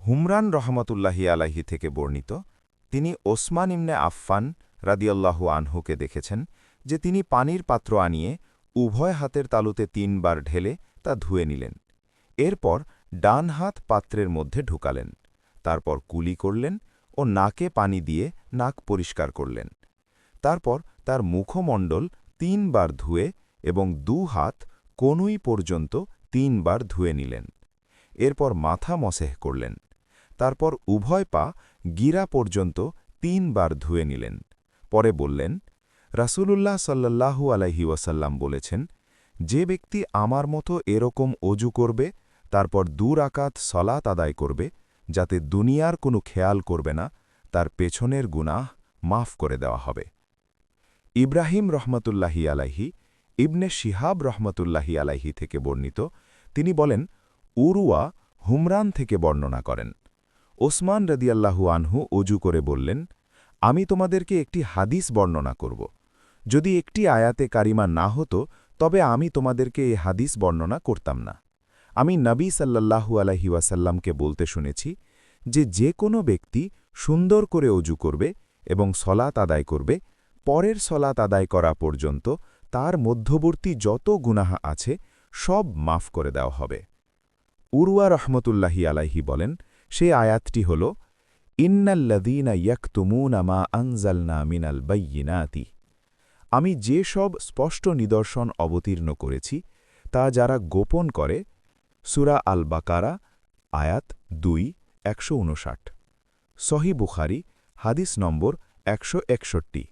হুমরান রহমতুল্লাহি আলাইহি থেকে বর্ণিত, তিনি ওসমান ইবনে আফফান রাদিয়াল্লাহু আনহুকে দেখেছেন যে তিনি পানির পাত্র আনিয়ে উভয় হাতের তালুতে ৩ বার ঢেলে তা ধুয়ে নিলেন। এরপর ডান হাত পাত্রের মধ্যে ঢুকালেন, তারপর কুলি করলেন ও নাকে পানি দিয়ে নাক পরিষ্কার করলেন। তারপর তার মুখমণ্ডল ৩ বার ধুয়ে এবং ২ হাত কনুই পর্যন্ত ৩ বার ধুয়ে নিলেন। এরপর মাথা মসেহ করলেন। তারপর উভয় পা গিরা পর্যন্ত ৩ বার ধুয়ে নিলেন। পরে বললেন, রাসূলুল্লাহ সাল্লাল্লাহু আলাইহি ওয়াসাল্লাম বলেছেন, যে ব্যক্তি আমার মতো এরকম অজু করবে, তারপর ২ রাকাত সলাত আদায় করবে, যাতে দুনিয়ার কোনো খেয়াল করবে না, তার পেছনের গুনাহ মাফ করে দেওয়া হবে। ইব্রাহিম রহমতুল্লাহি আলাইহি ইবনে শিহাব রহমতুল্লাহি আলাইহি থেকে বর্ণিত, তিনি বলেন, উরওয়া হুমরান থেকে বর্ণনা করেন, ওসমান রাদিয়াল্লাহু আনহু অজু করে বললেন, আমি তোমাদেরকে একটি হাদিস বর্ণনা করব। যদি একটি আয়াতে কারিমা না হতো তবে আমি তোমাদেরকে এ হাদিস বর্ণনা করতাম না। আমি নবী সাল্লাল্লাহু আলাইহি ওয়াসাল্লামকে বলতে শুনেছি যে যে কোনো ব্যক্তি সুন্দর করে অজু করবে এবং সলাত আদায় করবে, পরের সলাত আদায় করা পর্যন্ত তার মধ্যবর্তী যত গুনাহ আছে সব মাফ করে দেওয়া হবে। উরওয়া রহমতুল্লাহি আলাইহি বলেন, সে আয়াতটি হল, ইন্নাল্লাযীনা ইয়াকতুমুনা মা আনজালনা মিনাল বাইয়িনাতি। আমি যে সব স্পষ্ট নিদর্শন অবতীর্ণ করেছি তা যারা গোপন করে। সূরা আল বাকারা, আয়াত ২, ১৫৯। সহিহ বুখারী, হাদিস নম্বর ১৬১